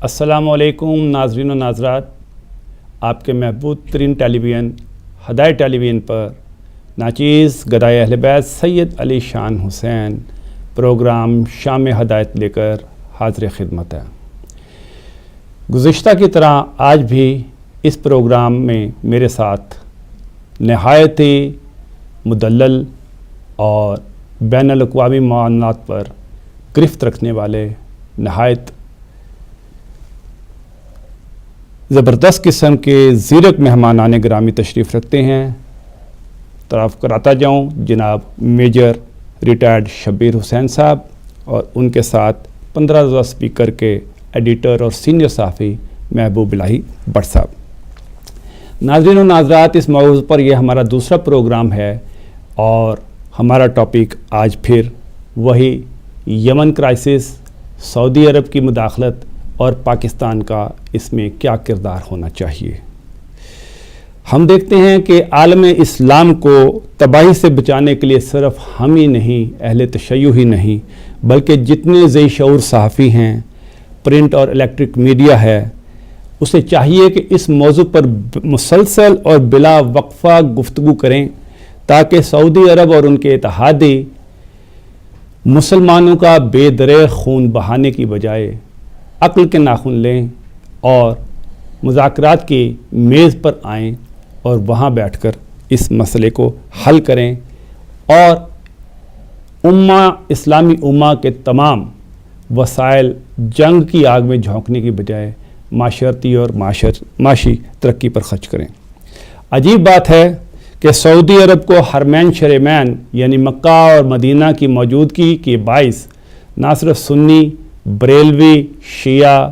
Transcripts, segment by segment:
السلام علیکم ناظرین و ناظرات، آپ کے محبوب ترین ٹیلی ویژن ہدایت ٹیلی ویژن پر ناچیز گدائے اہل بیت سید علی شان حسین پروگرام شام ہدایت لے کر حاضر خدمت ہے۔ گزشتہ کی طرح آج بھی اس پروگرام میں میرے ساتھ نہایت ہی مدلل اور بین الاقوامی معاملات پر گرفت رکھنے والے نہایت زبردست قسم کے زیرک مہمانان گرامی تشریف رکھتے ہیں۔ تعارف کراتا جاؤں جناب میجر ریٹائرڈ شبیر حسین صاحب اور ان کے ساتھ 15 روزہ سپیکر کے ایڈیٹر اور سینئر صحافی محبوب الہی بٹ صاحب۔ ناظرین و ناظرات، اس موضوع پر یہ ہمارا دوسرا پروگرام ہے اور ہمارا ٹاپک آج پھر وہی یمن کرائسس، سعودی عرب کی مداخلت اور پاکستان کا اس میں کیا کردار ہونا چاہیے۔ ہم دیکھتے ہیں کہ عالم اسلام کو تباہی سے بچانے کے لیے صرف ہم ہی نہیں، اہل تشیع ہی نہیں، بلکہ جتنے ذی شعور صحافی ہیں، پرنٹ اور الیکٹرک میڈیا ہے، اسے چاہیے کہ اس موضوع پر مسلسل اور بلا وقفہ گفتگو کریں تاکہ سعودی عرب اور ان کے اتحادی مسلمانوں کا بے دریغ خون بہانے کی بجائے عقل کے ناخن لیں اور مذاکرات کی میز پر آئیں اور وہاں بیٹھ کر اس مسئلے کو حل کریں اور اسلامی امہ کے تمام وسائل جنگ کی آگ میں جھونکنے کی بجائے معاشرتی اور معاشی ترقی پر خرچ کریں۔ عجیب بات ہے کہ سعودی عرب کو حرمین شریمین یعنی مکہ اور مدینہ کی موجودگی کے باعث نہ صرف سنی، بریلوی، شیعہ،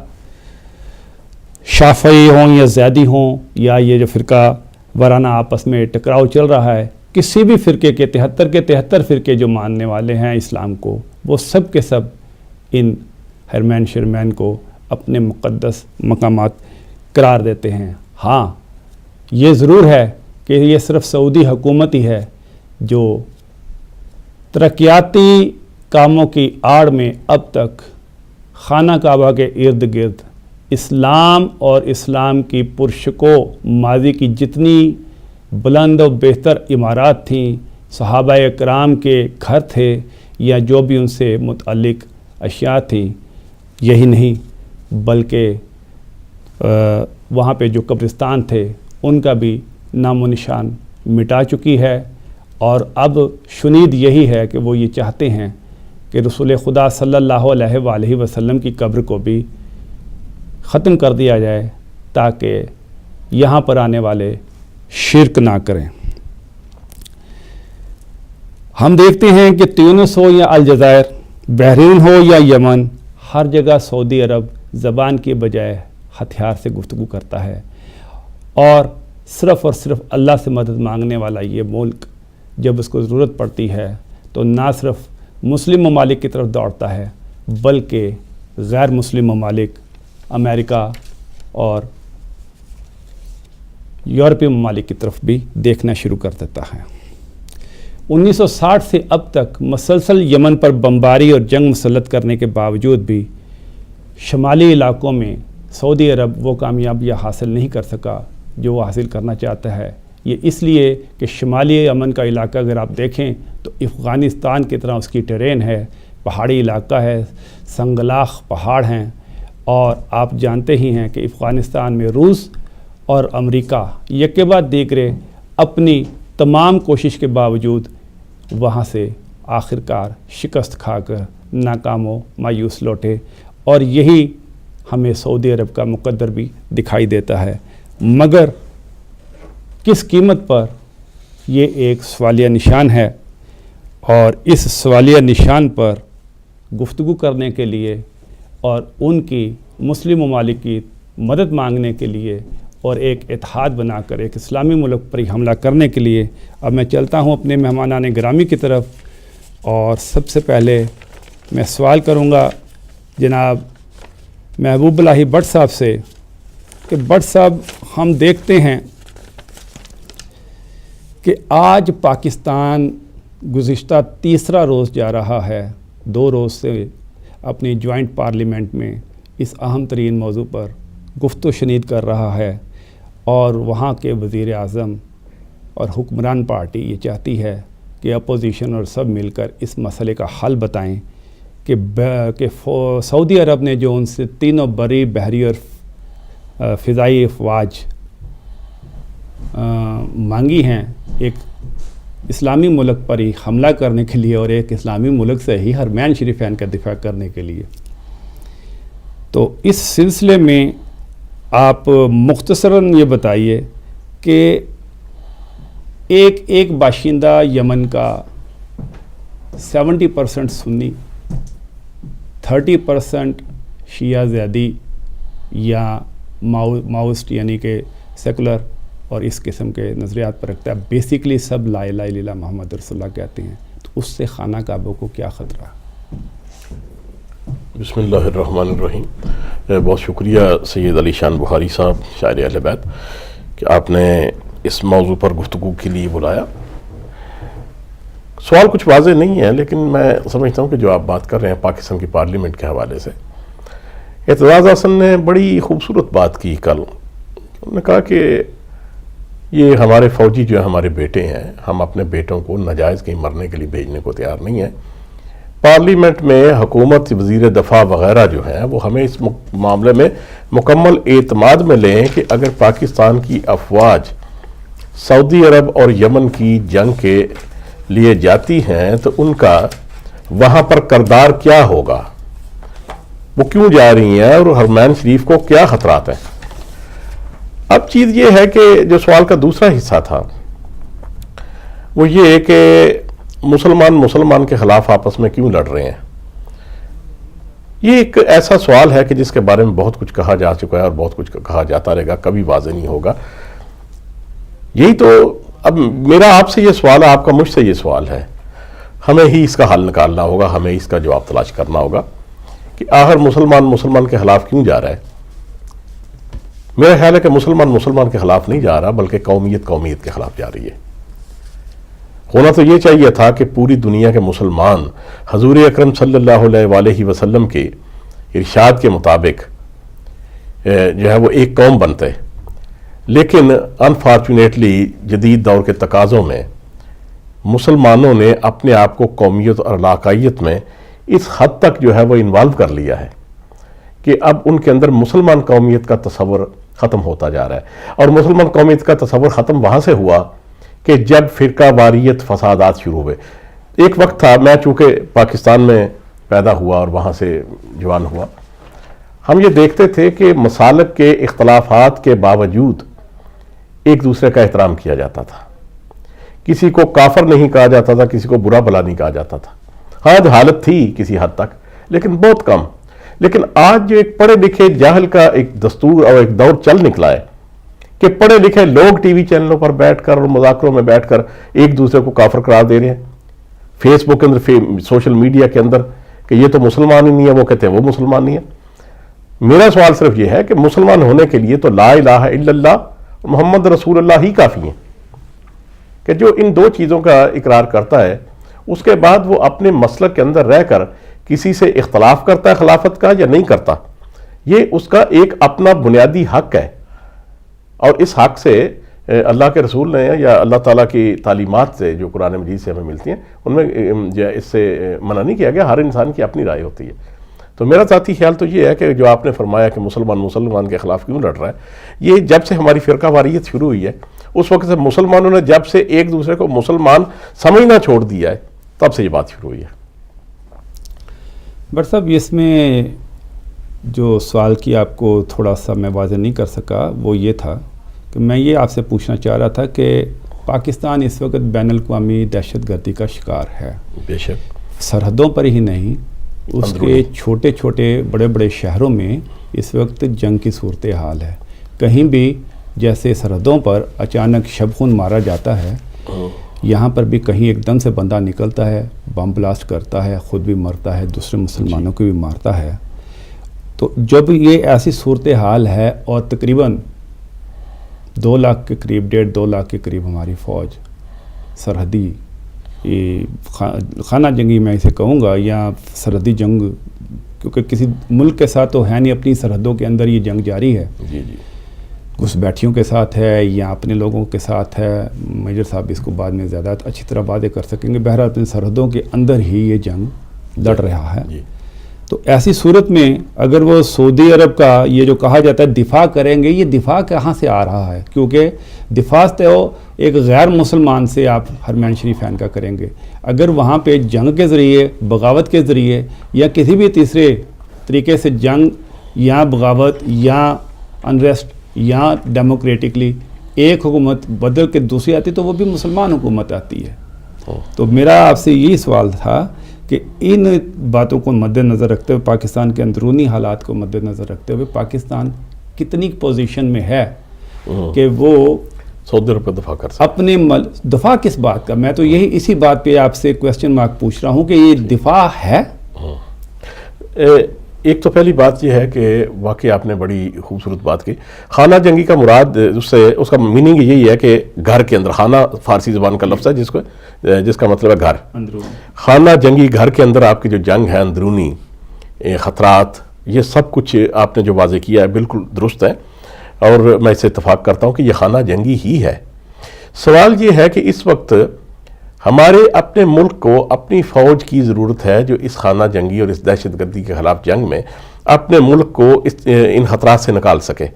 شافعی ہوں یا زیدی ہوں، یا یہ جو فرقہ وارانہ آپس میں ٹکراؤ چل رہا ہے، کسی بھی فرقے کے 73 فرقے جو ماننے والے ہیں اسلام کو، وہ سب کے سب ان حرمین شرمین کو اپنے مقدس مقامات قرار دیتے ہیں۔ ہاں، یہ ضرور ہے کہ یہ صرف سعودی حکومت ہی ہے جو ترقیاتی کاموں کی آڑ میں اب تک خانہ کعبہ کے ارد گرد اسلام اور اسلام کی پرشکو ماضی کی جتنی بلند و بہتر عمارات تھیں، صحابہ اکرام کے گھر تھے یا جو بھی ان سے متعلق اشیاء تھیں، یہی نہیں بلکہ وہاں پہ جو قبرستان تھے ان کا بھی نام و نشان مٹا چکی ہے، اور اب شنید یہی ہے کہ وہ یہ چاہتے ہیں کہ رسول خدا صلی اللہ علیہ وآلہ وسلم کی قبر کو بھی ختم کر دیا جائے تاکہ یہاں پر آنے والے شرک نہ کریں۔ ہم دیکھتے ہیں کہ تیونس ہو یا الجزائر، بحرین ہو یا یمن، ہر جگہ سعودی عرب زبان کی بجائے ہتھیار سے گفتگو کرتا ہے، اور صرف اللہ سے مدد مانگنے والا یہ ملک جب اس کو ضرورت پڑتی ہے تو نہ صرف مسلم ممالک کی طرف دوڑتا ہے بلکہ غیر مسلم ممالک، امریکہ اور یورپی ممالک کی طرف بھی دیکھنا شروع کر دیتا ہے۔ 1960 سے اب تک مسلسل یمن پر بمباری اور جنگ مسلط کرنے کے باوجود بھی شمالی علاقوں میں سعودی عرب وہ کامیابیاں حاصل نہیں کر سکا جو وہ حاصل کرنا چاہتا ہے۔ یہ اس لیے کہ شمالی یمن کا علاقہ اگر آپ دیکھیں تو افغانستان کی طرح اس کی ٹرین ہے، پہاڑی علاقہ ہے، سنگلاخ پہاڑ ہیں، اور آپ جانتے ہی ہیں کہ افغانستان میں روس اور امریکہ یکے بعد دیگرے اپنی تمام کوشش کے باوجود وہاں سے آخرکار شکست کھا کر ناکام و مایوس لوٹے، اور یہی ہمیں سعودی عرب کا مقدر بھی دکھائی دیتا ہے۔ مگر کس قیمت پر، یہ ایک سوالیہ نشان ہے، اور اس سوالیہ نشان پر گفتگو کرنے کے لیے اور ان کی مسلم ممالک کی مدد مانگنے کے لیے اور ایک اتحاد بنا کر ایک اسلامی ملک پر حملہ کرنے کے لیے اب میں چلتا ہوں اپنے مہمانان گرامی کی طرف، اور سب سے پہلے میں سوال کروں گا جناب محبوب الہی بٹ صاحب سے کہ بٹ صاحب، ہم دیکھتے ہیں کہ آج پاکستان گزشتہ تیسرا روز جا رہا ہے، 2 روز سے اپنی جوائنٹ پارلیمنٹ میں اس اہم ترین موضوع پر گفت و شنید کر رہا ہے اور وہاں کے وزیر اعظم اور حکمران پارٹی یہ چاہتی ہے کہ اپوزیشن اور سب مل کر اس مسئلے کا حل بتائیں کہ سعودی عرب نے جو ان سے تینوں بڑی بحری اور فضائی افواج مانگی ہیں ایک اسلامی ملک پر ہی حملہ کرنے کے لیے اور ایک اسلامی ملک سے ہی حرمین شریفین کا دفاع کرنے کے لیے، تو اس سلسلے میں آپ مختصراً یہ بتائیے کہ ایک باشندہ یمن کا 70% سنی، 30% شیعہ زیدی یا ماؤسٹ یعنی کہ سیکولر اور اس قسم کے نظریات پر رکھتا ہے، بیسیکلی سب لا الہ الا اللہ محمد رسول اللہ کہتے ہیں، تو اس سے خانہ کعبہ کو کیا خطرہ؟ بسم اللہ الرحمن الرحیم۔ بہت شکریہ سید علی شان بخاری صاحب، شاعر اہل بیت، کہ آپ نے اس موضوع پر گفتگو کے لیے بلایا۔ سوال کچھ واضح نہیں ہے، لیکن میں سمجھتا ہوں کہ جو آپ بات کر رہے ہیں پاکستان کی پارلیمنٹ کے حوالے سے، اعتزاز احسن نے بڑی خوبصورت بات کی کل۔ انہوں نے کہا کہ یہ ہمارے فوجی جو ہمارے بیٹے ہیں، ہم اپنے بیٹوں کو ناجائز کہیں مرنے کے لیے بھیجنے کو تیار نہیں ہیں۔ پارلیمنٹ میں حکومت، وزیر دفاع وغیرہ جو ہیں وہ ہمیں اس معاملے میں مکمل اعتماد میں لیں کہ اگر پاکستان کی افواج سعودی عرب اور یمن کی جنگ کے لیے جاتی ہیں تو ان کا وہاں پر کردار کیا ہوگا، وہ کیوں جا رہی ہیں اور حرمین شریف کو کیا خطرات ہیں۔ اب چیز یہ ہے کہ جو سوال کا دوسرا حصہ تھا وہ یہ کہ مسلمان کے خلاف آپس میں کیوں لڑ رہے ہیں۔ یہ ایک ایسا سوال ہے کہ جس کے بارے میں بہت کچھ کہا جا چکا ہے اور بہت کچھ کہا جاتا رہے گا، کبھی واضح نہیں ہوگا۔ یہی تو اب میرا آپ سے یہ سوال ہے، آپ کا مجھ سے یہ سوال ہے، ہمیں ہی اس کا حل نکالنا ہوگا، ہمیں اس کا جواب تلاش کرنا ہوگا کہ آخر مسلمان کے خلاف کیوں جا رہا ہے۔ میرا خیال ہے کہ مسلمان کے خلاف نہیں جا رہا، بلکہ قومیت کے خلاف جا رہی ہے۔ ہونا تو یہ چاہیے تھا کہ پوری دنیا کے مسلمان حضور اکرم صلی اللہ علیہ وآلہ وسلم کے ارشاد کے مطابق جو ہے وہ ایک قوم بنتے، لیکن انفارچونیٹلی جدید دور کے تقاضوں میں مسلمانوں نے اپنے آپ کو قومیت اور علاقائیت میں اس حد تک جو ہے وہ انوالو کر لیا ہے کہ اب ان کے اندر مسلمان قومیت کا تصور ختم ہوتا جا رہا ہے۔ اور مسلمان قومیت کا تصور ختم وہاں سے ہوا کہ جب فرقہ واریت فسادات شروع ہوئے۔ ایک وقت تھا، میں چونکہ پاکستان میں پیدا ہوا اور وہاں سے جوان ہوا، ہم یہ دیکھتے تھے کہ مسالک کے اختلافات کے باوجود ایک دوسرے کا احترام کیا جاتا تھا، کسی کو کافر نہیں کہا جاتا تھا، کسی کو برا بھلا نہیں کہا جاتا تھا۔ ہاں حالت تھی کسی حد تک، لیکن بہت کم۔ لیکن آج جو ایک پڑھے لکھے جاہل کا ایک دستور اور ایک دور چل نکلا ہے کہ پڑھے لکھے لوگ ٹی وی چینلوں پر بیٹھ کر اور مذاکروں میں بیٹھ کر ایک دوسرے کو کافر قرار دے رہے ہیں، فیس بک کے اندر، سوشل میڈیا کے اندر، کہ یہ تو مسلمان ہی نہیں ہے، وہ کہتے ہیں وہ مسلمان نہیں ہے۔ میرا سوال صرف یہ ہے کہ مسلمان ہونے کے لیے تو لا الہ الا اللہ محمد رسول اللہ ہی کافی ہیں، کہ جو ان دو چیزوں کا اقرار کرتا ہے اس کے بعد وہ اپنے مسلک کے اندر رہ کر کسی سے اختلاف کرتا ہے خلافت کا یا نہیں کرتا، یہ اس کا ایک اپنا بنیادی حق ہے۔ اور اس حق سے اللہ کے رسول نے یا اللہ تعالیٰ کی تعلیمات سے جو قرآن مجید سے ہمیں ملتی ہیں ان میں اس سے منع نہیں کیا گیا، ہر انسان کی اپنی رائے ہوتی ہے۔ تو میرا ذاتی خیال تو یہ ہے کہ جو آپ نے فرمایا کہ مسلمان کے خلاف کیوں لڑ رہا ہے، یہ جب سے ہماری فرقہ واریت شروع ہوئی ہے اس وقت سے مسلمانوں نے جب سے ایک دوسرے کو مسلمان سمجھنا چھوڑ دیا ہے تب سے یہ بات شروع ہوئی ہے۔ بٹ صاحب اس میں جو سوال کی آپ کو تھوڑا سا میں واضح نہیں کر سکا وہ یہ تھا کہ میں یہ آپ سے پوچھنا چاہ رہا تھا کہ پاکستان اس وقت بین الاقوامی دہشت گردی کا شکار ہے، بے شک سرحدوں پر ہی نہیں، اس کے چھوٹے چھوٹے بڑے بڑے شہروں میں اس وقت جنگ کی صورتحال ہے۔ کہیں بھی جیسے سرحدوں پر اچانک شب خون مارا جاتا ہے، یہاں پر بھی کہیں ایک دم سے بندہ نکلتا ہے، بم بلاسٹ کرتا ہے، خود بھی مرتا ہے، دوسرے مسلمانوں کو بھی مارتا ہے۔ تو جب یہ ایسی صورتحال ہے اور تقریباً 2 لاکھ کے قریب 1.5-2 لاکھ کے قریب ہماری فوج سرحدی خانہ جنگی میں اسے کہوں گا یا سرحدی جنگ کیونکہ کسی ملک کے ساتھ تو ہے نہیں، اپنی سرحدوں کے اندر یہ جنگ جاری ہے، جی جی گھس بیٹھیوں کے ساتھ ہے یا اپنے لوگوں کے ساتھ ہے. میجر صاحب اس کو بعد میں زیادہ اچھی طرح باتیں کر سکیں گے. بہرحال اپنی سرحدوں کے اندر ہی یہ جنگ لڑ رہا ہے. جی تو ایسی صورت میں اگر وہ سعودی عرب کا یہ جو کہا جاتا ہے دفاع کریں گے، یہ دفاع کہاں سے آ رہا ہے؟ کیونکہ دفاع تو ایک غیر مسلمان سے آپ حرمین شریفین کا کریں گے. اگر وہاں پہ جنگ کے ذریعے، بغاوت کے ذریعے یا کسی بھی تیسرے طریقے سے جنگ یا بغاوت یا انریسٹ یا ڈیموکریٹکلی ایک حکومت بدل کے دوسری آتی تو وہ بھی مسلمان حکومت آتی ہے. تو میرا آپ سے یہی سوال تھا کہ ان باتوں کو مد نظر رکھتے ہوئے، پاکستان کے اندرونی حالات کو مد نظر رکھتے ہوئے، پاکستان کتنی پوزیشن میں ہے کہ وہ سعودی عرب پہ دفاع کر سکتے؟ اپنے دفاع کس بات کا؟ میں تو یہی اسی بات پہ آپ سے کویسچن مارک پوچھ رہا ہوں کہ یہ دفاع ہے. ایک تو پہلی بات یہ ہے کہ واقعی آپ نے بڑی خوبصورت بات کی. خانہ جنگی کا مراد اس کا میننگ یہی ہے کہ گھر کے اندر، خانہ فارسی زبان کا لفظ ہے جس کا مطلب ہے گھر. خانہ جنگی، گھر کے اندر آپ کی جو جنگ ہے، اندرونی خطرات، یہ سب کچھ آپ نے جو واضح کیا ہے بالکل درست ہے، اور میں اس سے اتفاق کرتا ہوں کہ یہ خانہ جنگی ہی ہے. سوال یہ ہے کہ اس وقت ہمارے اپنے ملک کو اپنی فوج کی ضرورت ہے جو اس خانہ جنگی اور اس دہشت گردی کے خلاف جنگ میں اپنے ملک کو ان خطرات سے نکال سکے.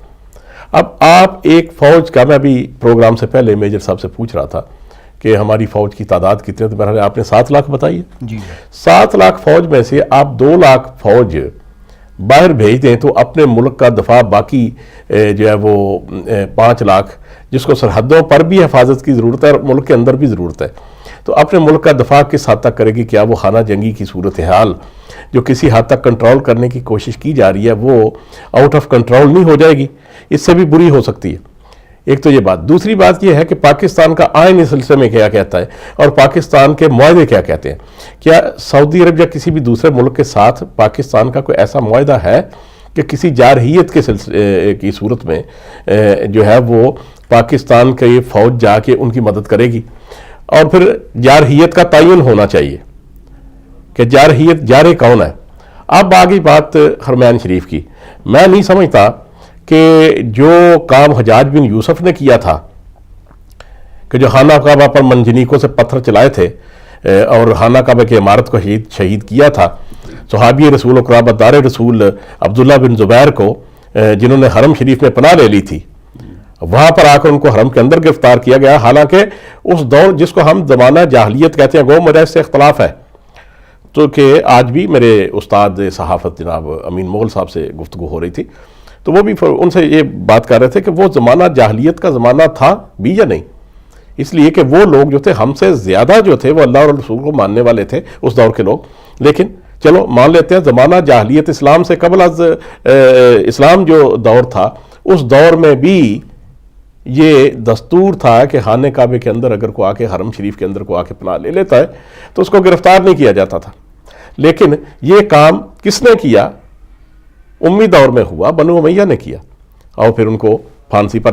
اب آپ ایک فوج کا، میں بھی پروگرام سے پہلے میجر صاحب سے پوچھ رہا تھا کہ ہماری فوج کی تعداد کتنی ہے، تو بہرحال آپ نے 7 لاکھ بتائی ہے. جی 7 لاکھ فوج میں سے آپ 2 لاکھ فوج باہر بھیج دیں تو اپنے ملک کا دفاع، باقی جو ہے وہ 5 لاکھ جس کو سرحدوں پر بھی حفاظت کی ضرورت ہے اور ملک کے اندر بھی ضرورت ہے، تو اپنے ملک کا دفاع کس حد تک کرے گی؟ کیا وہ خانہ جنگی کی صورتحال جو کسی حد تک کنٹرول کرنے کی کوشش کی جا رہی ہے وہ آؤٹ آف کنٹرول نہیں ہو جائے گی؟ اس سے بھی بری ہو سکتی ہے. ایک تو یہ بات. دوسری بات یہ ہے کہ پاکستان کا آئین اس سلسلے میں کیا کہتا ہے اور پاکستان کے معاہدے کیا کہتے ہیں. کیا سعودی عرب یا کسی بھی دوسرے ملک کے ساتھ پاکستان کا کوئی ایسا معاہدہ ہے کہ کسی جارحیت کے سلسلے کی صورت میں جو ہے وہ پاکستان کی فوج جا کے ان کی مدد کرے گی؟ اور پھر جارحیت کا تعین ہونا چاہیے کہ جارح کون ہے. اب آگئی بات حرمین شریف کی. میں نہیں سمجھتا کہ جو کام حجاج بن یوسف نے کیا تھا کہ جو خانہ کعبہ پر منجنیکوں سے پتھر چلائے تھے اور خانہ کعبہ کی عمارت کو شہید کیا تھا، صحابی رسول و قرابت دار رسول عبداللہ بن زبیر کو جنہوں نے حرم شریف میں پناہ لے لی تھی، وہاں پر آ کر ان کو حرم کے اندر گرفتار کیا گیا. حالانکہ اس دور جس کو ہم زمانہ جاہلیت کہتے ہیں، گو مجاز سے اختلاف ہے، تو کہ آج بھی میرے استاد صحافت جناب امین مغل صاحب سے گفتگو ہو رہی تھی تو وہ بھی ان سے یہ بات کر رہے تھے کہ وہ زمانہ جاہلیت کا زمانہ تھا بھی یا نہیں. اس لیے کہ وہ لوگ جو تھے ہم سے زیادہ جو تھے وہ اللہ اور رسول کو ماننے والے تھے اس دور کے لوگ. لیکن چلو مان لیتے ہیں زمانہ جاہلیت اسلام سے قبل از اسلام جو دور تھا، اس دور میں بھی یہ دستور تھا کہ خانہ کعبے کے اندر اگر کوئی آ کے حرم شریف کے اندر کوئی آ کے پناہ لے لیتا ہے تو اس کو گرفتار نہیں کیا جاتا تھا. لیکن یہ کام کس نے کیا؟ امی دور میں ہوا، بنو امیہ نے کیا، اور پھر ان کو پھانسی پر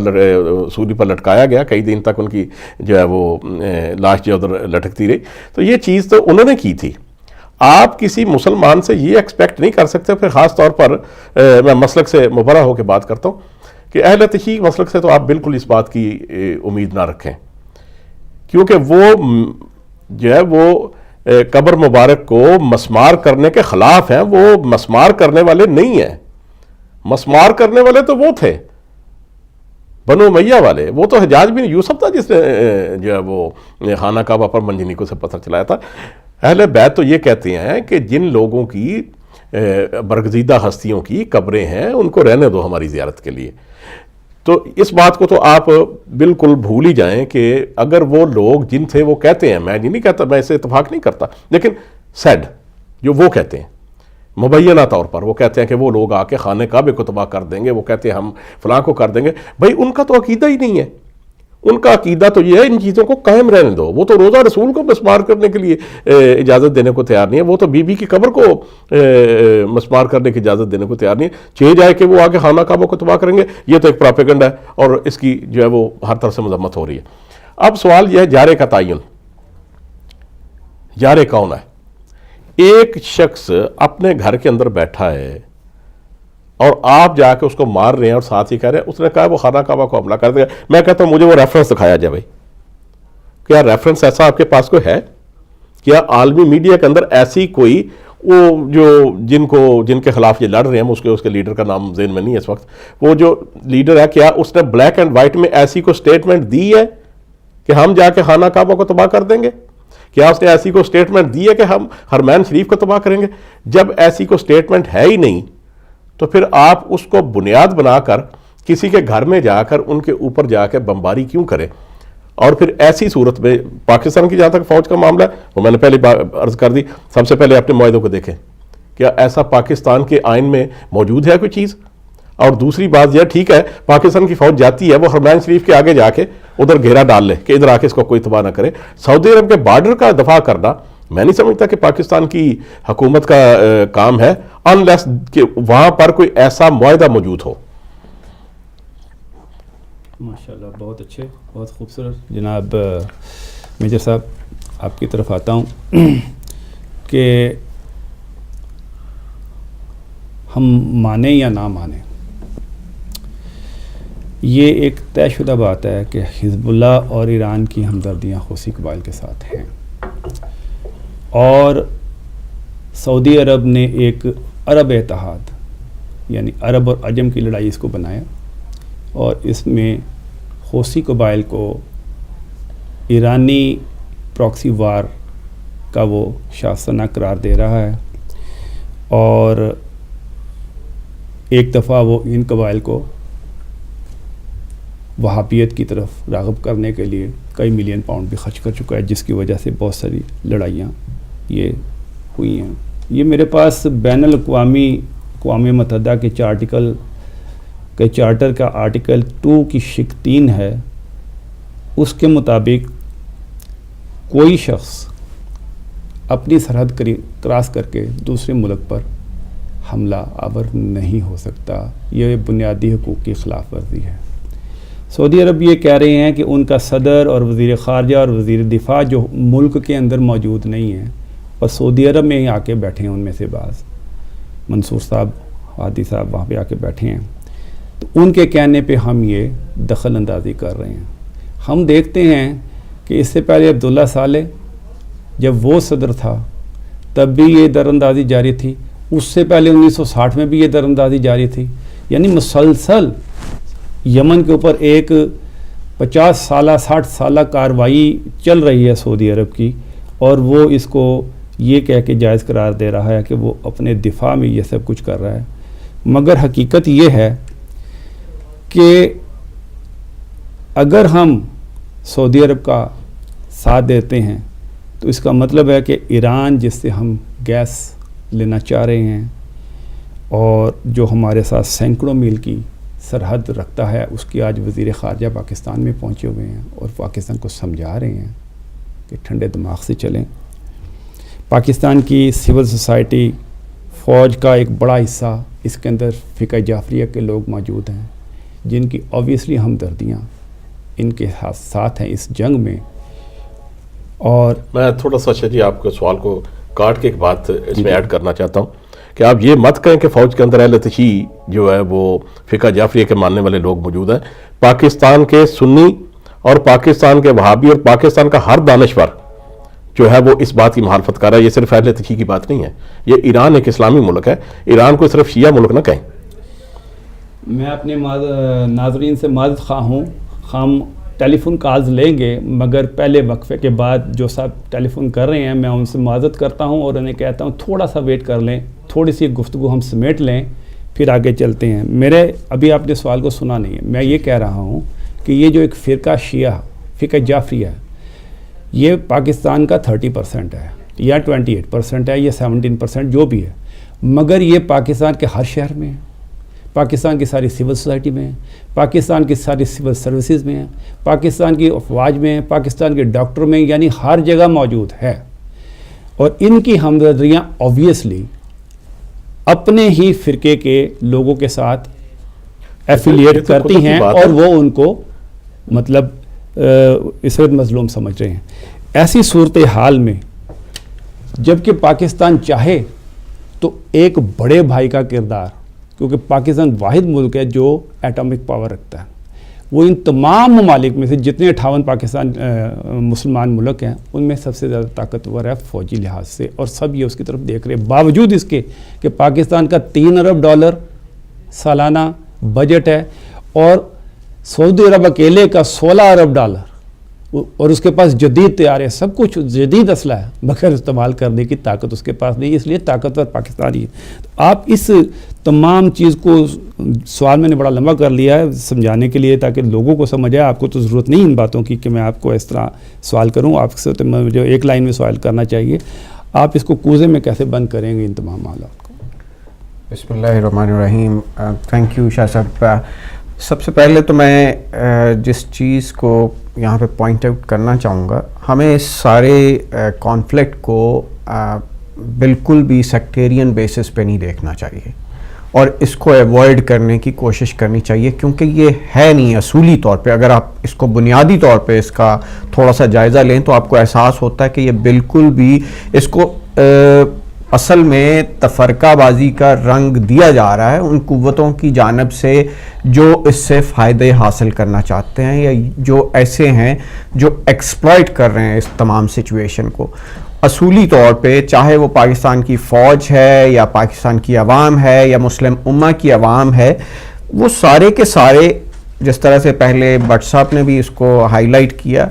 سولی پر لٹکایا گیا. کئی دن تک ان کی جو ہے وہ لاش جو ادھر لٹکتی رہی. تو یہ چیز تو انہوں نے کی تھی. آپ کسی مسلمان سے یہ ایکسپیکٹ نہیں کر سکتے. پھر خاص طور پر میں مسلک سے مبرہ ہو کے بات کرتا ہوں کہ اہل تشیع مسلک سے تو آپ بالکل اس بات کی امید نہ رکھیں، کیونکہ وہ جو ہے وہ قبر مبارک کو مسمار کرنے کے خلاف ہیں. وہ مسمار کرنے والے نہیں ہیں. مسمار کرنے والے تو وہ تھے بنو امیہ والے. وہ تو حجاج بن یوسف تھا جس نے جو ہے وہ خانہ کعبہ پر منجنیکوں سے پتھر چلایا تھا. اہل بیت تو یہ کہتے ہیں کہ جن لوگوں کی برگزیدہ ہستیوں کی قبریں ہیں ان کو رہنے دو ہماری زیارت کے لیے. تو اس بات کو تو آپ بالکل بھول ہی جائیں کہ اگر وہ لوگ جن تھے وہ کہتے ہیں، میں نہیں کہتا، میں اسے اتفاق نہیں کرتا، لیکن سیڈ جو وہ کہتے ہیں مبینہ طور پر وہ کہتے ہیں کہ وہ لوگ آ کے خانہ کعبے کو تباہ کر دیں گے، وہ کہتے ہیں ہم فلاں کو کر دیں گے. بھائی ان کا تو عقیدہ ہی نہیں ہے. ان کا عقیدہ تو یہ ہے ان چیزوں کو قائم رہنے دو. وہ تو روزہ رسول کو مسمار کرنے کے لیے اجازت دینے کو تیار نہیں ہے. وہ تو بی بی کی قبر کو مسمار کرنے کی اجازت دینے کو تیار نہیں ہے. چاہے جائے کہ وہ آگے خانہ کعبہ کو تباہ کریں گے. یہ تو ایک پراپیگنڈا ہے اور اس کی جو ہے وہ ہر طرف سے مذمت ہو رہی ہے. اب سوال یہ ہے جارے کا تعین. جارے کون ہے؟ ایک شخص اپنے گھر کے اندر بیٹھا ہے اور آپ جا کے اس کو مار رہے ہیں اور ساتھ ہی کہہ رہے ہیں اس نے کہا وہ خانہ کعبہ کو حملہ کر دیا. میں کہتا ہوں مجھے وہ ریفرنس دکھایا جائے بھائی. کیا ریفرنس ایسا آپ کے پاس کوئی ہے؟ کیا عالمی میڈیا کے اندر ایسی کوئی وہ جو جن کے خلاف یہ لڑ رہے ہیں، اس کے لیڈر کا نام ذہن میں نہیں ہے اس وقت، وہ جو لیڈر ہے کیا اس نے بلیک اینڈ وائٹ میں ایسی کوئی سٹیٹمنٹ دی ہے کہ ہم جا کے خانہ کعبہ کو تباہ کر دیں گے؟ کیا اس نے ایسی کوئی سٹیٹمنٹ دی ہے کہ ہم حرمین شریف کو تباہ کریں گے؟ جب ایسی کوئی سٹیٹمنٹ ہے ہی نہیں تو پھر آپ اس کو بنیاد بنا کر کسی کے گھر میں جا کر ان کے اوپر جا کے بمباری کیوں کریں؟ اور پھر ایسی صورت میں پاکستان کی جہاں تک فوج کا معاملہ ہے وہ میں نے پہلے عرض کر دی، سب سے پہلے اپنے معاہدوں کو دیکھیں. کیا ایسا پاکستان کے آئین میں موجود ہے کوئی چیز؟ اور دوسری بات یہ ٹھیک ہے پاکستان کی فوج جاتی ہے وہ حرمین شریف کے آگے جا کے ادھر گھیرا ڈال لے کہ ادھر آ کے اس کو کوئی تباہ نہ کرے. سعودی عرب کے بارڈر کا دفاع کرنا میں نہیں سمجھتا کہ پاکستان کی حکومت کا کام ہے انلیس کہ وہاں پر کوئی ایسا معاہدہ موجود ہو. ماشاءاللہ بہت اچھے، بہت خوبصورت. جناب میجر صاحب آپ کی طرف آتا ہوں کہ ہم مانیں یا نہ مانیں، یہ ایک طے شدہ بات ہے کہ حزب اللہ اور ایران کی ہمدردیاں حوثی قبائل کے ساتھ ہیں، اور سعودی عرب نے ایک عرب اتحاد یعنی عرب اور عجم کی لڑائی اس کو بنایا، اور اس میں حوثی قبائل کو ایرانی پراکسی وار کا وہ شاستانہ قرار دے رہا ہے، اور ایک دفعہ وہ ان قبائل کو وہابیت کی طرف راغب کرنے کے لیے کئی ملین پاؤنڈ بھی خرچ کر چکا ہے، جس کی وجہ سے بہت ساری لڑائیاں یہ ہوئی ہیں. یہ میرے پاس بین الاقوامی اقوام متحدہ کے چارٹر کا آرٹیکل 2 کی شق 3 ہے. اس کے مطابق کوئی شخص اپنی سرحد کراس کر کے دوسرے ملک پر حملہ آور نہیں ہو سکتا. یہ بنیادی حقوق کی خلاف ورزی ہے. سعودی عرب یہ کہہ رہے ہیں کہ ان کا صدر اور وزیر خارجہ اور وزیر دفاع جو ملک کے اندر موجود نہیں ہیں اور سعودی عرب میں ہی آ کے بیٹھے ہیں، ان میں سے بعض منصور صاحب، ہادی صاحب وہاں پہ آ کے بیٹھے ہیں، تو ان کے کہنے پہ ہم یہ دخل اندازی کر رہے ہیں. ہم دیکھتے ہیں کہ اس سے پہلے عبداللہ صالح جب وہ صدر تھا تب بھی یہ دراندازی جاری تھی، اس سے پہلے 1960 میں بھی یہ دراندازی جاری تھی. یعنی مسلسل یمن کے اوپر ایک 50 سالہ 60 سالہ کارروائی چل رہی ہے سعودی عرب کی، اور وہ اس کو یہ کہہ کے جائز قرار دے رہا ہے کہ وہ اپنے دفاع میں یہ سب کچھ کر رہا ہے. مگر حقیقت یہ ہے کہ اگر ہم سعودی عرب کا ساتھ دیتے ہیں تو اس کا مطلب ہے کہ ایران جس سے ہم گیس لینا چاہ رہے ہیں اور جو ہمارے ساتھ سینکڑوں میل کی سرحد رکھتا ہے، اس کی آج وزیر خارجہ پاکستان میں پہنچے ہوئے ہیں اور پاکستان کو سمجھا رہے ہیں کہ ٹھنڈے دماغ سے چلیں. پاکستان کی سول سوسائٹی، فوج کا ایک بڑا حصہ اس کے اندر فقہ جعفریہ کے لوگ موجود ہیں جن کی آبویسلی ہمدردیاں ان کے ساتھ ہیں اس جنگ میں. اور میں تھوڑا سا جی آپ کے سوال کو کاٹ کے ایک بات اس میں ایڈ کرنا چاہتا ہوں کہ آپ یہ مت کہیں کہ فوج کے اندر اہل تشیع جو ہے وہ فقہ جعفریہ کے ماننے والے لوگ موجود ہیں. پاکستان کے سنی اور پاکستان کے وہابی اور پاکستان کا ہر دانشور جو ہے وہ اس بات کی مخالفت کر رہا ہے. یہ صرف اہل تشیع کی بات نہیں ہے، یہ ایران ایک اسلامی ملک ہے. ایران کو صرف شیعہ ملک نہ کہیں. میں اپنے ناظرین سے معذرت خواہ ہوں، ہم ٹیلی فون کالز لیں گے، مگر پہلے وقفے کے بعد جو صاحب ٹیلی فون کر رہے ہیں میں ان سے معذرت کرتا ہوں اور انہیں کہتا ہوں تھوڑا سا ویٹ کر لیں، تھوڑی سی گفتگو ہم سمیٹ لیں پھر آگے چلتے ہیں. ابھی آپ نے سوال کو سنا نہیں ہے. میں یہ کہہ رہا ہوں کہ یہ جو ایک فرقہ شیعہ فقہ جعفریہ ہے یہ پاکستان کا 30% ہے یا 28% ہے یا 17% جو بھی ہے، مگر یہ پاکستان کے ہر شہر میں ہے، پاکستان کی ساری سول سوسائٹی میں ہے، پاکستان کی ساری سول سروسز میں ہے، پاکستان کی افواج میں ہے، پاکستان کے ڈاکٹر میں، یعنی ہر جگہ موجود ہے. اور ان کی ہمدردیاں آبویسلی اپنے ہی فرقے کے لوگوں کے ساتھ ایفیلیٹ کرتی ہیں اور وہ ان کو مطلب اس وقت مظلوم سمجھ رہے ہیں. ایسی صورتحال میں جبکہ پاکستان چاہے تو ایک بڑے بھائی کا کردار، کیونکہ پاکستان واحد ملک ہے جو ایٹامک پاور رکھتا ہے، وہ ان تمام ممالک میں سے جتنے 58 پاکستان مسلمان ملک ہیں ان میں سب سے زیادہ طاقتور ہے فوجی لحاظ سے، اور سب یہ اس کی طرف دیکھ رہے ہیں، باوجود اس کے کہ پاکستان کا $3 ارب سالانہ بجٹ ہے اور سعودی عرب اکیلے کا $16 ارب، اور اس کے پاس جدید طیارے، سب کچھ جدید اسلحہ ہے، مگر استعمال کرنے کی طاقت اس کے پاس نہیں، اس لیے طاقتور پاکستانی ہے۔ آپ اس تمام چیز کو، سوال میں نے بڑا لمبا کر لیا ہے سمجھانے کے لیے تاکہ لوگوں کو سمجھ آئے، آپ کو تو ضرورت نہیں ان باتوں کی کہ میں آپ کو اس طرح سوال کروں، آپ سے تو مجھے ایک لائن میں سوال کرنا چاہیے، آپ اس کو کوزے میں کیسے بند کریں گے ان تمام معاملات کو؟ بسم اللہ الرحمن الرحیم۔ تھینک یو شاہ صاحب۔ سب سے پہلے تو میں جس چیز کو یہاں پہ پوائنٹ آؤٹ کرنا چاہوں گا، ہمیں اس سارے کانفلکٹ کو بالکل بھی سیکٹیرین بیسس پہ نہیں دیکھنا چاہیے اور اس کو ایوائڈ کرنے کی کوشش کرنی چاہیے، کیونکہ یہ ہے نہیں اصولی طور پہ۔ اگر آپ اس کو بنیادی طور پہ اس کا تھوڑا سا جائزہ لیں تو آپ کو احساس ہوتا ہے کہ یہ بالکل بھی اس کو اصل میں تفرقہ بازی کا رنگ دیا جا رہا ہے ان قوتوں کی جانب سے جو اس سے فائدے حاصل کرنا چاہتے ہیں یا جو ایسے ہیں جو ایکسپلائٹ کر رہے ہیں اس تمام سچویشن کو۔ اصولی طور پہ چاہے وہ پاکستان کی فوج ہے یا پاکستان کی عوام ہے یا مسلم امہ کی عوام ہے، وہ سارے کے سارے، جس طرح سے پہلے بٹ صاحب نے بھی اس کو ہائی لائٹ کیا،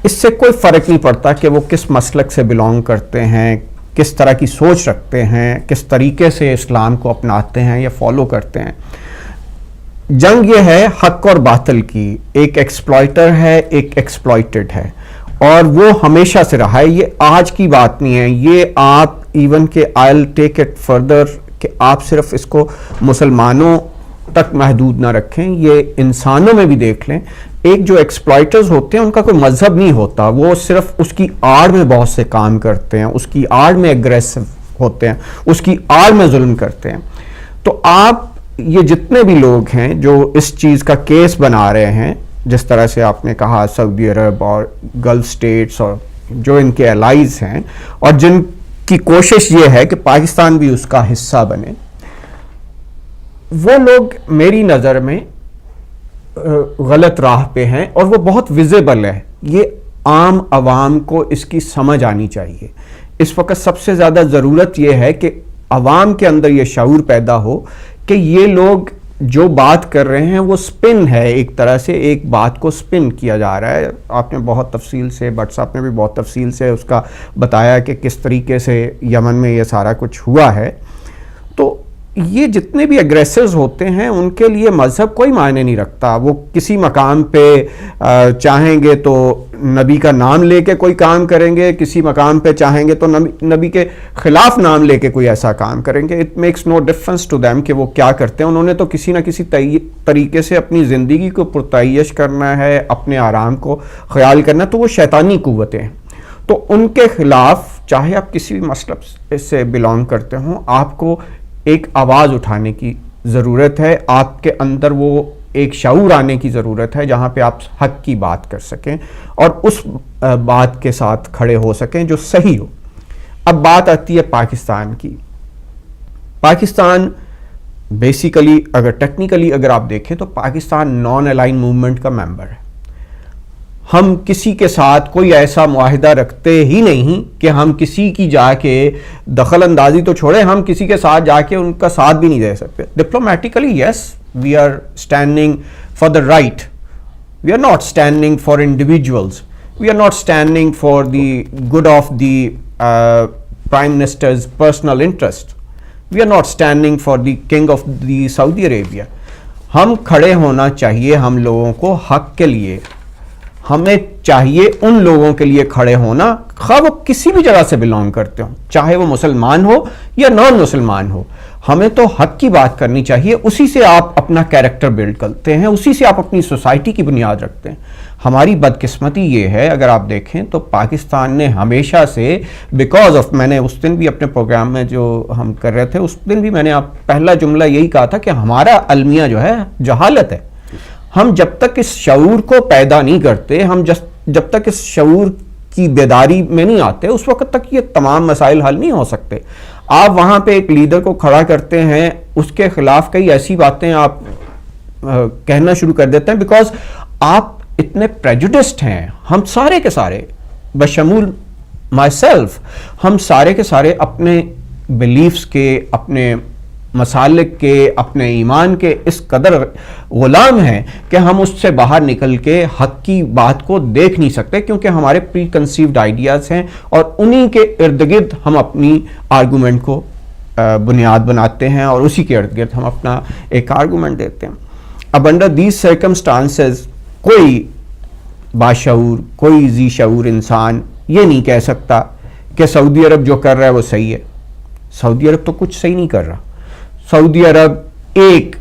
اس سے کوئی فرق نہیں پڑتا کہ وہ کس مسلک سے بلونگ کرتے ہیں، کس طرح کی سوچ رکھتے ہیں، کس طریقے سے اسلام کو اپناتے ہیں یا فالو کرتے ہیں۔ جنگ یہ ہے حق اور باطل کی، ایک ایکسپلائٹر ہے، ایک ایکسپلائٹڈ ہے، اور وہ ہمیشہ سے رہا ہے، یہ آج کی بات نہیں ہے۔ یہ آپ ایون کہ I'll take it further کہ آپ صرف اس کو مسلمانوں تک محدود نہ رکھیں، یہ انسانوں میں بھی دیکھ لیں۔ ایک جو ایکسپلائٹرز ہوتے ہیں ان کا کوئی مذہب نہیں ہوتا، وہ صرف اس کی آڑ میں بہت سے کام کرتے ہیں، اس کی آڑ میں اگریسو ہوتے ہیں، اس کی آڑ میں ظلم کرتے ہیں۔ تو آپ یہ جتنے بھی لوگ ہیں جو اس چیز کا کیس بنا رہے ہیں، جس طرح سے آپ نے کہا سعودی عرب اور گلف سٹیٹس اور جو ان کے الائز ہیں اور جن کی کوشش یہ ہے کہ پاکستان بھی اس کا حصہ بنے، وہ لوگ میری نظر میں غلط راہ پہ ہیں اور وہ بہت ویزیبل ہے۔ یہ عام عوام کو اس کی سمجھ آنی چاہیے۔ اس وقت سب سے زیادہ ضرورت یہ ہے کہ عوام کے اندر یہ شعور پیدا ہو کہ یہ لوگ جو بات کر رہے ہیں وہ سپن ہے، ایک طرح سے ایک بات کو سپن کیا جا رہا ہے۔ آپ نے بہت تفصیل سے، بٹ صاحب نے بھی بہت تفصیل سے اس کا بتایا کہ کس طریقے سے یمن میں یہ سارا کچھ ہوا ہے۔ تو یہ جتنے بھی اگریسرز ہوتے ہیں ان کے لیے مذہب کوئی معنی نہیں رکھتا، وہ کسی مقام پہ چاہیں گے تو نبی کا نام لے کے کوئی کام کریں گے، کسی مقام پہ چاہیں گے تو نبی کے خلاف نام لے کے کوئی ایسا کام کریں گے۔ It makes no difference to them کہ وہ کیا کرتے ہیں، انہوں نے تو کسی نہ کسی طریقے سے اپنی زندگی کو پرتعیش کرنا ہے، اپنے آرام کو خیال کرنا، تو وہ شیطانی قوتیں ہیں۔ تو ان کے خلاف چاہے آپ کسی بھی مسلک سے بلانگ کرتے ہوں، آپ کو ایک آواز اٹھانے کی ضرورت ہے، آپ کے اندر وہ ایک شعور آنے کی ضرورت ہے جہاں پہ آپ حق کی بات کر سکیں اور اس بات کے ساتھ کھڑے ہو سکیں جو صحیح ہو۔ اب بات آتی ہے پاکستان کی۔ پاکستان بیسیکلی اگر ٹیکنیکلی اگر آپ دیکھیں تو پاکستان نان الائن موومنٹ کا ممبر ہے۔ ہم کسی کے ساتھ کوئی ایسا معاہدہ رکھتے ہی نہیں کہ ہم کسی کی جا کے دخل اندازی تو چھوڑیں، ہم کسی کے ساتھ جا کے ان کا ساتھ بھی نہیں دے سکتے۔ Diplomatically yes we are standing for the right, we are not standing for individuals, we are not standing for the good of the prime ministers personal interest, we are not standing for the king of the Saudi Arabia. ہم کھڑے ہونا چاہیے ہم لوگوں کو حق کے لیے، ہمیں چاہیے ان لوگوں کے لیے کھڑے ہونا، خواہ وہ کسی بھی جگہ سے بلانگ کرتے ہوں، چاہے وہ مسلمان ہو یا نان مسلمان ہو، ہمیں تو حق کی بات کرنی چاہیے۔ اسی سے آپ اپنا کیریکٹر بلڈ کرتے ہیں، اسی سے آپ اپنی سوسائٹی کی بنیاد رکھتے ہیں۔ ہماری بدقسمتی یہ ہے، اگر آپ دیکھیں تو پاکستان نے ہمیشہ سے بیکاز آف، میں نے اس دن بھی اپنے پروگرام میں جو ہم کر رہے تھے اس دن بھی میں نے پہلا جملہ یہی کہا تھا کہ ہمارا المیہ جو ہے جہالت ہے۔ ہم جب تک اس شعور کو پیدا نہیں کرتے، ہم جب تک اس شعور کی بیداری میں نہیں آتے اس وقت تک یہ تمام مسائل حل نہیں ہو سکتے. آپ وہاں پہ ایک لیڈر کو کھڑا کرتے ہیں, اس کے خلاف کئی ایسی باتیں آپ کہنا شروع کر دیتے ہیں بیکاز آپ اتنے پریجوڈسڈ ہیں. ہم سارے کے سارے بشمول مائی سیلف, ہم سارے کے سارے اپنے بلیفز کے, اپنے مسالک کے, اپنے ایمان کے اس قدر غلام ہیں کہ ہم اس سے باہر نکل کے حق کی بات کو دیکھ نہیں سکتے, کیونکہ ہمارے پری کنسیوڈ آئیڈیاز ہیں اور انہی کے ارد گرد ہم اپنی آرگومنٹ کو بنیاد بناتے ہیں اور اسی کے ارد گرد ہم اپنا ایک آرگومنٹ دیتے ہیں. اب انڈر دیز سرکمسٹانسز کوئی باشعور, کوئی ذی شعور انسان یہ نہیں کہہ سکتا کہ سعودی عرب جو کر رہا ہے وہ صحیح ہے. سعودی عرب تو کچھ صحیح نہیں کر رہا. سعودی عرب ایک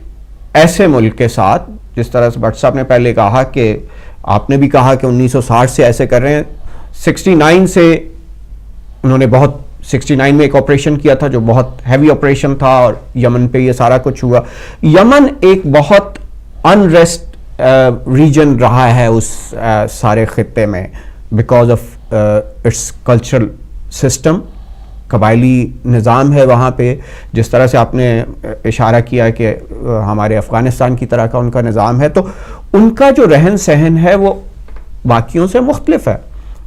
ایسے ملک کے ساتھ, جس طرح سے بٹ صاحب نے پہلے کہا کہ آپ نے بھی کہا کہ 1960 سے ایسے کر رہے ہیں, 69 سے انہوں نے بہت 69 میں ایک آپریشن کیا تھا جو بہت ہیوی آپریشن تھا اور یمن پہ یہ سارا کچھ ہوا. یمن ایک بہت انریسٹ ریجن رہا ہے اس سارے خطے میں because of its cultural system. قبائلی نظام ہے وہاں پہ, جس طرح سے آپ نے اشارہ کیا کہ ہمارے افغانستان کی طرح کا ان کا نظام ہے, تو ان کا جو رہن سہن ہے وہ باقیوں سے مختلف ہے.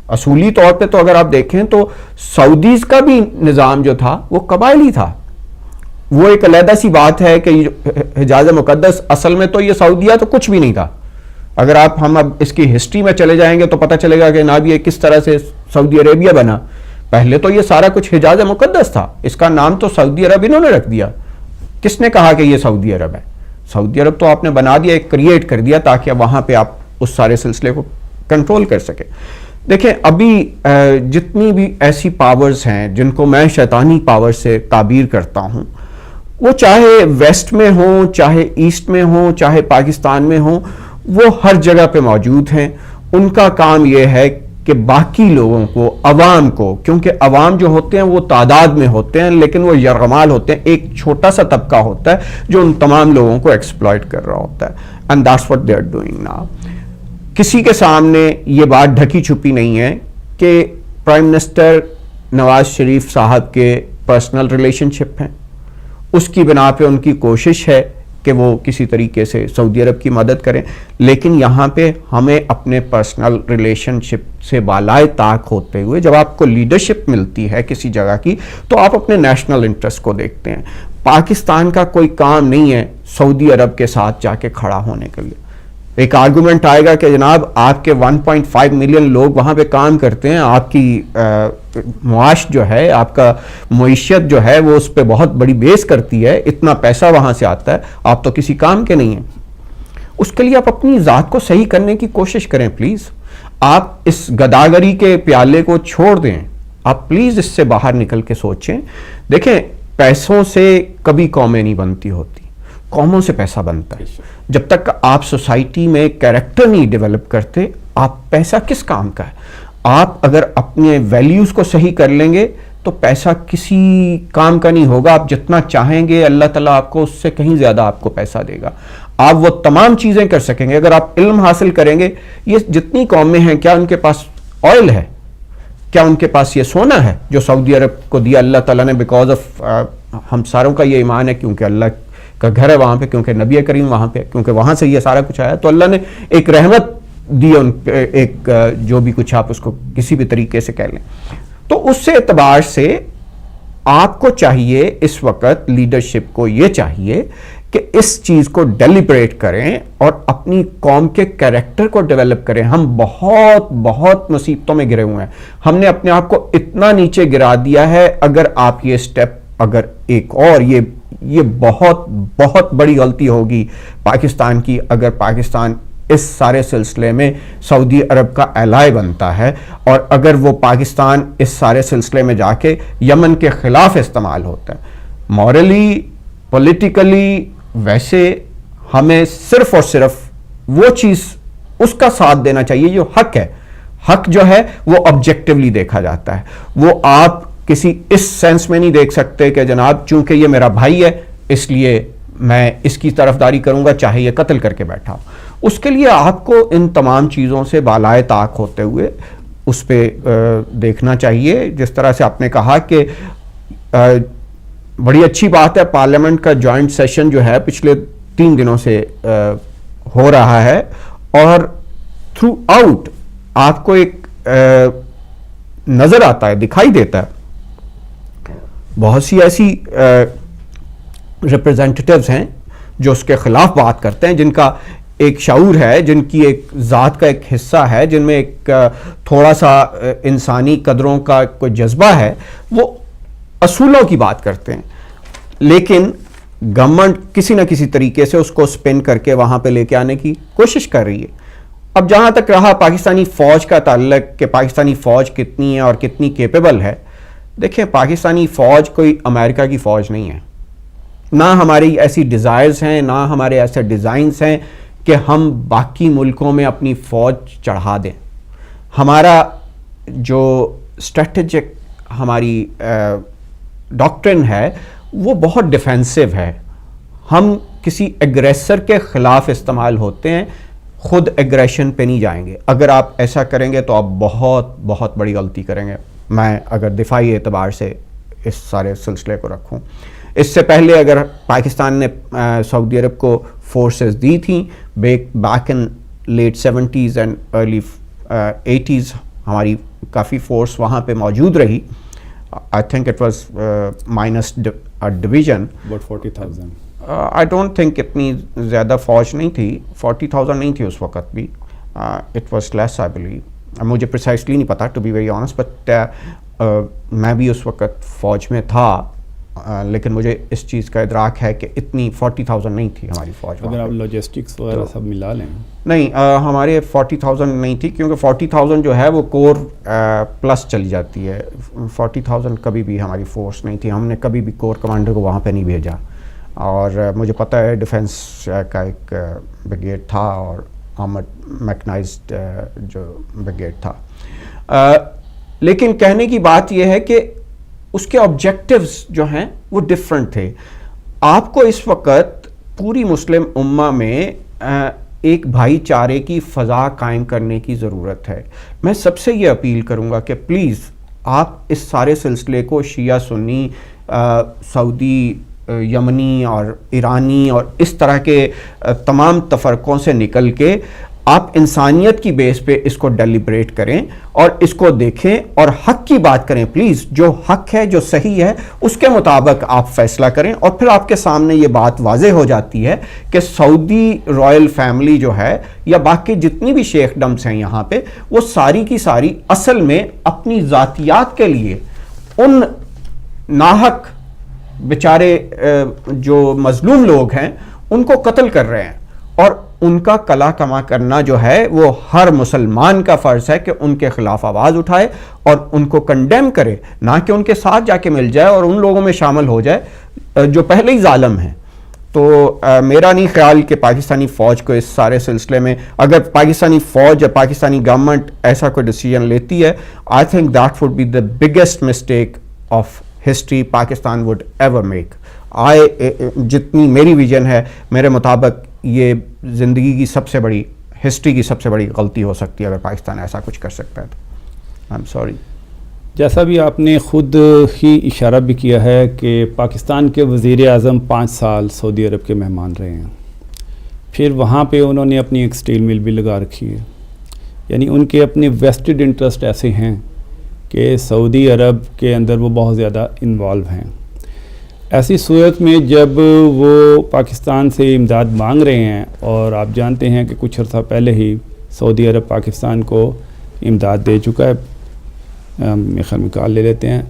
اصولی طور پہ تو اگر آپ دیکھیں تو سعودیز کا بھی نظام جو تھا وہ قبائلی تھا. وہ ایک علیحدہ سی بات ہے کہ حجاز مقدس اصل میں تو یہ سعودیہ تو کچھ بھی نہیں تھا. اگر ہم اب اس کی ہسٹری میں چلے جائیں گے تو پتہ چلے گا کہ جناب یہ کس طرح سے سعودی عربیہ بنا. پہلے تو یہ سارا کچھ حجاز مقدس تھا, اس کا نام تو سعودی عرب انہوں نے رکھ دیا. کس نے کہا کہ یہ سعودی عرب ہے؟ سعودی عرب تو آپ نے بنا دیا, ایک کریٹ کر دیا تاکہ وہاں پہ آپ اس سارے سلسلے کو کنٹرول کر سکیں. دیکھیں ابھی جتنی بھی ایسی پاورز ہیں جن کو میں شیطانی پاور سے تعبیر کرتا ہوں, وہ چاہے ویسٹ میں ہوں, چاہے ایسٹ میں ہوں, چاہے پاکستان میں ہوں, وہ ہر جگہ پہ موجود ہیں. ان کا کام یہ ہے کہ باقی لوگوں کو, عوام کو, کیونکہ عوام جو ہوتے ہیں وہ تعداد میں ہوتے ہیں لیکن وہ یرغمال ہوتے ہیں, ایک چھوٹا سا طبقہ ہوتا ہے جو ان تمام لوگوں کو ایکسپلائٹ کر رہا ہوتا ہے. And that's what they are doing now. کسی کے سامنے یہ بات ڈھکی چھپی نہیں ہے کہ پرائم منسٹر نواز شریف صاحب کے پرسنل ریلیشن شپ ہیں. اس کی بنا پہ ان کی کوشش ہے کہ وہ کسی طریقے سے سعودی عرب کی مدد کریں, لیکن یہاں پہ ہمیں اپنے پرسنل ریلیشن شپ سے بالائے طاق ہوتے ہوئے جب آپ کو لیڈرشپ ملتی ہے کسی جگہ کی تو آپ اپنے نیشنل انٹرسٹ کو دیکھتے ہیں. پاکستان کا کوئی کام نہیں ہے سعودی عرب کے ساتھ جا کے کھڑا ہونے کے لیے. ایک آرگومنٹ آئے گا کہ جناب آپ کے 1.5 ملین لوگ وہاں پہ کام کرتے ہیں, آپ کی معاش جو ہے, آپ کا معیشت جو ہے وہ اس پہ بہت بڑی بیس کرتی ہے, اتنا پیسہ وہاں سے آتا ہے, آپ تو کسی کام کے نہیں ہیں. اس کے لیے آپ اپنی ذات کو صحیح کرنے کی کوشش کریں پلیز. آپ اس گداگری کے پیالے کو چھوڑ دیں, آپ پلیز اس سے باہر نکل کے سوچیں. دیکھیں پیسوں سے کبھی قومیں نہیں بنتی ہوتی, قوموں سے پیسہ بنتا ہے. جب تک آپ سوسائٹی میں کیریکٹر نہیں ڈیولپ کرتے, آپ پیسہ کس کام کا ہے؟ آپ اگر اپنے ویلیوز کو صحیح کر لیں گے تو پیسہ کسی کام کا نہیں ہوگا. آپ جتنا چاہیں گے اللہ تعالیٰ آپ کو اس سے کہیں زیادہ آپ کو پیسہ دے گا. آپ وہ تمام چیزیں کر سکیں گے اگر آپ علم حاصل کریں گے. یہ جتنی قومیں ہیں, کیا ان کے پاس آئل ہے؟ کیا ان کے پاس یہ سونا ہے جو سعودی عرب کو دیا اللہ تعالیٰ نے؟ بیکاز آف ہم ساروں کا یہ ایمان ہے کیونکہ اللہ کا گھر ہے وہاں پہ, کیونکہ نبی کریم وہاں پہ, کیونکہ وہاں سے یہ سارا کچھ آیا, تو اللہ نے ایک رحمت دی ان پہ, ایک جو بھی کچھ آپ اس کو کسی بھی طریقے سے کہہ لیں. تو اس سے اعتبار سے آپ کو چاہیے اس وقت لیڈرشپ کو یہ چاہیے کہ اس چیز کو ڈیلیبریٹ کریں اور اپنی قوم کے کیریکٹر کو ڈیولپ کریں. ہم بہت بہت مصیبتوں میں گرے ہوئے ہیں, ہم نے اپنے آپ کو اتنا نیچے گرا دیا ہے. اگر آپ یہ سٹیپ, اگر ایک اور یہ بہت بہت بڑی غلطی ہوگی پاکستان کی اگر پاکستان اس سارے سلسلے میں سعودی عرب کا ایلائے بنتا ہے, اور اگر وہ پاکستان اس سارے سلسلے میں جا کے یمن کے خلاف استعمال ہوتا ہے. مورلی, پولیٹیکلی, ویسے ہمیں صرف اور صرف وہ چیز اس کا ساتھ دینا چاہیے جو حق ہے. حق جو ہے وہ آبجیکٹیولی دیکھا جاتا ہے. وہ آپ کسی اس سینس میں نہیں دیکھ سکتے کہ جناب چونکہ یہ میرا بھائی ہے اس لیے میں اس کی طرفداری کروں گا چاہے یہ قتل کر کے بیٹھا ہو. اس کے لیے آپ کو ان تمام چیزوں سے بالائے طاق ہوتے ہوئے اس پہ دیکھنا چاہیے. جس طرح سے آپ نے کہا کہ بڑی اچھی بات ہے پارلیمنٹ کا جوائنٹ سیشن جو ہے پچھلے 3 دنوں سے ہو رہا ہے, اور تھرو آؤٹ آپ کو ایک نظر آتا ہے, دکھائی دیتا ہے بہت سی ایسی ریپرزینٹیٹیوز ہیں جو اس کے خلاف بات کرتے ہیں, جن کا ایک شعور ہے, جن کی ایک ذات کا ایک حصہ ہے, جن میں ایک تھوڑا سا انسانی قدروں کا کوئی جذبہ ہے, وہ اصولوں کی بات کرتے ہیں. لیکن گورنمنٹ کسی نہ کسی طریقے سے اس کو سپن کر کے وہاں پہ لے کے آنے کی کوشش کر رہی ہے. اب جہاں تک رہا پاکستانی فوج کا تعلق کہ پاکستانی فوج کتنی ہے اور کتنی کیپیبل ہے, دیکھیں پاکستانی فوج کوئی امریکہ کی فوج نہیں ہے, نہ ہماری ایسی ڈیزائرز ہیں, نہ ہمارے ایسے ڈیزائنز ہیں کہ ہم باقی ملکوں میں اپنی فوج چڑھا دیں. ہمارا جو اسٹریٹجک ہماری ڈاکٹرن ہے وہ بہت ڈیفینسو ہے. ہم کسی ایگریسر کے خلاف استعمال ہوتے ہیں, خود ایگریشن پہ نہیں جائیں گے. اگر آپ ایسا کریں گے تو آپ بہت بہت بڑی غلطی کریں گے. میں اگر دفاعی اعتبار سے اس سارے سلسلے کو رکھوں, اس سے پہلے اگر پاکستان نے سعودی عرب کو فورسز دی تھیں back in late 70s and early 80s, ہماری کافی فورس وہاں پہ موجود رہی. I think it was minus a division. About 40,000. I don't think اتنی زیادہ فوج نہیں تھی, 40,000 نہیں تھی اس وقت بھی. It was less I believe. مجھے precisely نہیں پتا to be very honest, but میں بھی اس وقت فوج میں تھا, لیکن مجھے اس چیز کا ادراک ہے کہ اتنی 40,000 نہیں تھی ہماری فوج. اگر آپ لاجسٹکس وغیرہ سب ملا لیں. نہیں, ہمارے 40,000 نہیں تھی, کیونکہ 40,000 جو ہے وہ کور پلس چلی جاتی ہے. 40,000 کبھی بھی ہماری فورس نہیں تھی, ہم نے کبھی بھی کور کمانڈر کو وہاں پہ نہیں بھیجا. اور مجھے پتہ ہے ڈیفنس کا ایک بریگیڈ تھا اور آرمڈ میکنائزڈ جو بریگیڈ تھا. لیکن کہنے کی بات یہ ہے کہ اس کے آبجیکٹیوز جو ہیں وہ ڈیفرنٹ تھے. آپ کو اس وقت پوری مسلم امہ میں ایک بھائی چارے کی فضا قائم کرنے کی ضرورت ہے. میں سب سے یہ اپیل کروں گا کہ پلیز آپ اس سارے سلسلے کو شیعہ سنی, سعودی, یمنی اور ایرانی اور اس طرح کے تمام تفرقوں سے نکل کے آپ انسانیت کی بیس پہ اس کو ڈیلیبریٹ کریں اور اس کو دیکھیں اور حق کی بات کریں. پلیز جو حق ہے, جو صحیح ہے, اس کے مطابق آپ فیصلہ کریں. اور پھر آپ کے سامنے یہ بات واضح ہو جاتی ہے کہ سعودی رائل فیملی جو ہے یا باقی جتنی بھی شیخ ڈمس ہیں یہاں پہ, وہ ساری کی ساری اصل میں اپنی ذاتیات کے لیے ان ناحق بیچارے جو مظلوم لوگ ہیں ان کو قتل کر رہے ہیں. اور ان کا کلا کما کرنا جو ہے وہ ہر مسلمان کا فرض ہے کہ ان کے خلاف آواز اٹھائے اور ان کو کنڈیم کرے, نہ کہ ان کے ساتھ جا کے مل جائے اور ان لوگوں میں شامل ہو جائے جو پہلے ہی ظالم ہیں. تو میرا نہیں خیال کہ پاکستانی فوج کو اس سارے سلسلے میں, اگر پاکستانی فوج یا پاکستانی گورنمنٹ ایسا کوئی ڈیسیجن لیتی ہے, I think that would be the biggest mistake of history Pakistan would ever make. جتنی میری ویژن ہے, میرے مطابق یہ زندگی کی سب سے بڑی, ہسٹری کی سب سے بڑی غلطی ہو سکتی ہے اگر پاکستان ایسا کچھ کر سکتا ہے تو. I am sorry. جیسا بھی آپ نے خود ہی اشارہ بھی کیا ہے کہ پاکستان کے وزیر اعظم 5 سال سعودی عرب کے مہمان رہے ہیں, پھر وہاں پہ انہوں نے اپنی ایک اسٹیل مل بھی لگا رکھی ہے. یعنی ان کے اپنے ویسٹڈ انٹرسٹ ایسے ہیں کہ سعودی عرب کے اندر وہ بہت زیادہ انوالو ہیں. ایسی صورت میں جب وہ پاکستان سے امداد مانگ رہے ہیں, اور آپ جانتے ہیں کہ کچھ عرصہ پہلے ہی سعودی عرب پاکستان کو امداد دے چکا ہے. میرے خیال میں کال لے لیتے ہیں.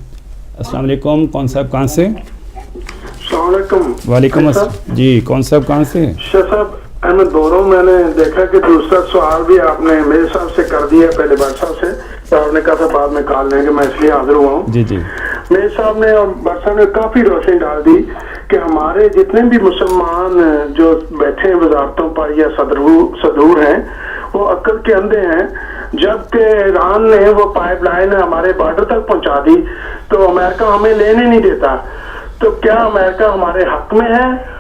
السلام علیکم, کون صاحب کہاں سے؟ السلام علیکم. وعلیکم السلام. جی کون صاحب کہاں سے؟ شاہ صاحب احمد بورو. میں نے دیکھا کہ دوسرا سوال بھی آپ نے میرے صاحب سے کر دیا پہلے بٹ صاحب سے, اور آپ نے کہا تھا بعد میں کال لیں گے, میں اس لیے حاضر ہوا ہوں. جی جی. میرے صاحب نے اور بٹ صاحب نے کافی روشنی ڈال دی کہ ہمارے جتنے بھی مسلمان جو بیٹھے ہیں وزارتوں پر یا صدور ہیں وہ عقل کے اندھے ہیں. جبکہ ایران نے وہ پائپ لائن ہمارے بارڈر تک پہنچا دی تو امریکہ ہمیں لینے نہیں دیتا. تو کیا امریکہ ہمارے حق میں ہے؟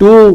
2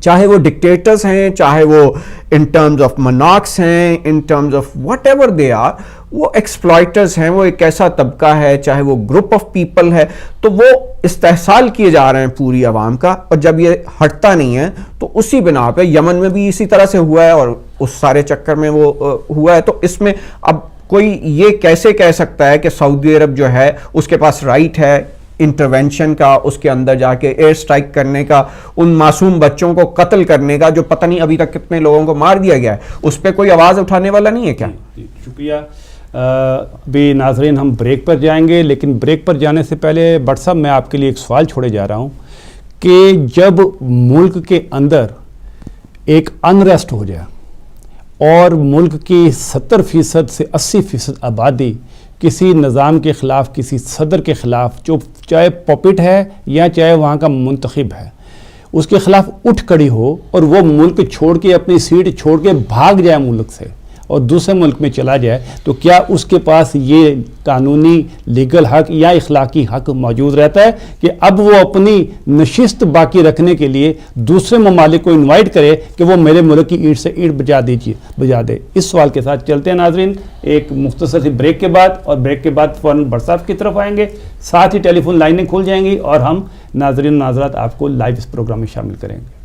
چاہے وہ ڈکٹیٹرز ہیں, چاہے وہ ان ٹرمز آف مناکس ہیں, in terms of whatever they are, وہ ایکسپلائٹرز ہیں, وہ ایک ایسا طبقہ ہے, چاہے وہ گروپ آف پیپل ہے, تو وہ استحصال کیے جا رہے ہیں پوری عوام کا. اور جب یہ ہٹتا نہیں ہے تو اسی بنا پہ یمن میں بھی اسی طرح سے ہوا ہے, اور اس سارے چکر میں وہ ہوا ہے. تو اس میں اب کوئی یہ کیسے کہہ سکتا ہے کہ سعودی عرب جو ہے اس کے پاس رائٹ ہے انٹرونشن کا, اس کے اندر جا کے ایئر سٹرائک کرنے کا, ان معصوم بچوں کو قتل کرنے کا جو پتہ نہیں ابھی تک کتنے لوگوں کو مار دیا گیا ہے, اس پہ کوئی آواز اٹھانے والا نہیں ہے کیا؟ شکریہ. ابھی ناظرین ہم بریک پر جائیں گے, لیکن بریک پر جانے سے پہلے بٹ صاحب میں آپ کے لیے ایک سوال چھوڑے جا رہا ہوں کہ جب ملک کے اندر ایک انریسٹ ہو جائے اور ملک کی 70% سے 80% آبادی کسی نظام کے خلاف, کسی صدر کے خلاف, جو چاہے پاپٹ ہے یا چاہے وہاں کا منتخب ہے, اس کے خلاف اٹھ کھڑی ہو اور وہ ملک چھوڑ کے, اپنی سیٹ چھوڑ کے بھاگ جائے ملک سے اور دوسرے ملک میں چلا جائے, تو کیا اس کے پاس یہ قانونی لیگل حق یا اخلاقی حق موجود رہتا ہے کہ اب وہ اپنی نشست باقی رکھنے کے لیے دوسرے ممالک کو انوائٹ کرے کہ وہ میرے ملک کی اینٹ سے اینٹ بجا دے؟ اس سوال کے ساتھ چلتے ہیں ناظرین ایک مختصر سی بریک کے بعد, اور بریک کے بعد فوراً بٹ صاحب کی طرف آئیں گے, ساتھ ہی ٹیلی فون لائنیں کھل جائیں گی اور ہم ناظرین ناظرات آپ کو لائیو اس پروگرام میں شامل کریں گے.